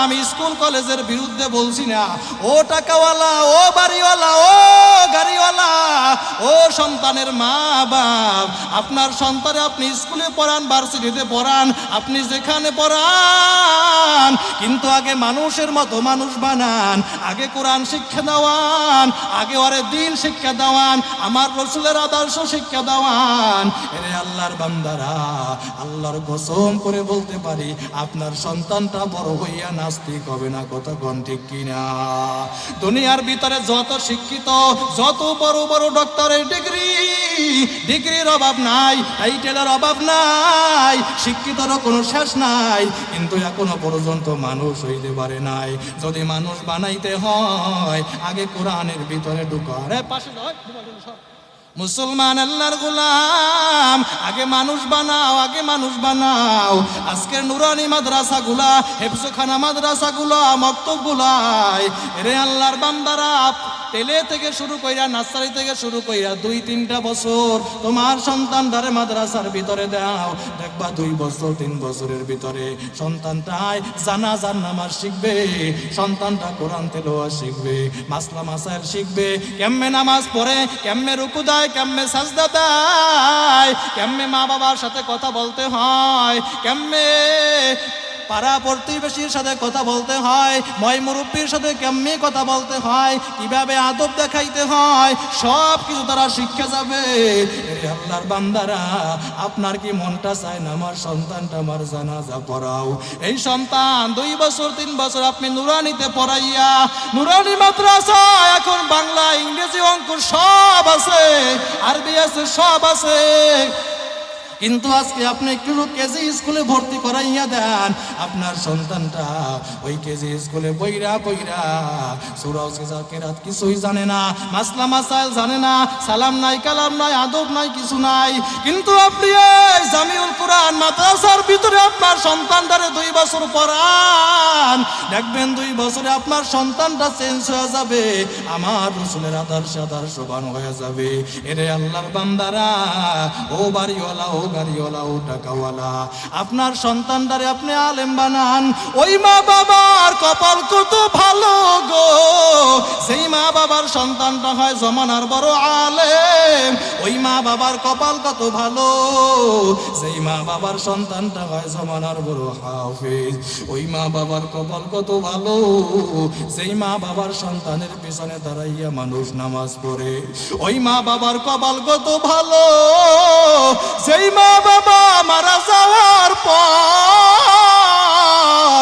আমি স্কুল কলেজের বিরুদ্ধে বলছি না। ও টাকাওয়ালা, ও বাড়িওয়ালা, ও গাড়িওয়ালা, ও সন্তানের মা বাপ, আপনার সন্তানে আপনি স্কুলে পড়ান, ভার্সিটিতে পড়ান, আপনি যেখানে পড়ান, কিন্তু আগে মানুষের মতো মানুষ বানান, আগে কোরআন শিক্ষা দেওয়ান, আগে ওরে দিন শিক্ষা দেওয়ান, আমার রসুলের আদর্শ শিক্ষা দেওয়ান। এরে আল্লাহর বান্দারা, আল্লাহর কসম করে বলতে পারি আপনার সন্তানটা বড় হইয়া নাস্তিক হবে না। কতক্ষণ ঠিক কিনা? দুনিয়ার ভিতরে যত শিক্ষিত, যত বড় বড় ডক্টরের ডিগ্রির অভাব নাই, টাইটেলের অভাব নাই, শিক্ষিতরও কোনো শেষ নাই, কিন্তু এখনো পর্যন্ত মানুষ হইতে পারে নাই। যদি মানুষ বানাইতে হয় আগে কোরআনের ভিতরে ঢুকা। মুসলমান আল্লাহর গোলাম, আগে মানুষ বানাও, আগে মানুষ বানাও। আজকের নুরানি মাদ্রাসাগুলা, হেফজখানা মাদ্রাসাগুলা, মক্তবগুলাই, এরে আল্লাহর বান্দারা, পেলে থেকে শুরু কইরা, নার্সারি থেকে শুরু কইরা 2-3টা বছর তোমার সন্তানটারে মাদ্রাসার ভিতরে দাও, দেখবা 2 বছর 3 বছরের ভিতরে সন্তানটাই জানাজার নামাজ শিখবে, সন্তানটা কোরআন তেলাওয়াত শিখবে, মাসলা মাসাইল শিখবে, কেমনে নামাজ পড়ে, কেমনে রুকু দেয়, কেমনে সাজদা দেয়, কেমনে মা বাবার সাথে কথা বলতে হয়, কেমনে পাড়া প্রতিবেশীর সাথে কথা বলতে হয়, ময় মুরব্বীর সাথে কেমনি কথা বলতে হয়, কিভাবে আদব দেখাইতে হয়, সব কিছু তারা শিক্ষা যাবে। আল্লাহর বান্দারা, আপনার কি মনটা চায় না আমার সন্তানটা আমার জানাজা পড়াও? এই সন্তান 2 বছর 3 বছর আপনি নুরানিতে পড়াইয়া, নুরানি মাদ্রাসা এখন বাংলা, ইংরেজি, অঙ্ক সব আছে, আরবি আছে, সব আছে, কিন্তু আজকে আপনি একটু কেজি স্কুলে ভর্তি করাইয়া দেন, আপনার সন্তানটা ওই কেজি স্কুলে বইরা সূরা কেরাত কিছুই জানে না, মাসলা মাসাইল জানে না, সালাম নাই, কালাম নাই, আদব নাই, কিছু নাই। কিন্তু আপনি এই জামিউল কোরআন মাদ্রাসার ভিতরে আপনার সন্তানটারে 2 বছর পড়ান, দেখবেন 2 বছরে আপনার সন্তানটা চেঞ্জ হয়ে যাবে, আমার রাসূলের আদর্শবান হয়ে যাবে। এরে আল্লাহর বান্দারা, ও বাড়িওয়ালা, ও গাড়িওয়ালা, ও টাকাওয়ালা, আপনার সন্তানটারে আপনি আলেম বানান। ওই মা বাবার কপাল কত ভালো গো, সেই মা বাবার সন্তানটা হয় জমানার বড় আলেম। ওই মা বাবার কপাল কত ভালো, সেই মা বাবার সন্তানটা হয় জমানার বড় হাফেজ। ওই মা বাবার কপাল কত ভালো, সেই মা বাবার সন্তানের পিছনে দাঁড়াইয়া মানুষ নামাজ পড়ে। ওই মা বাবার কপাল কত ভালো, সেই মা বাবা মারা যাওয়ার পর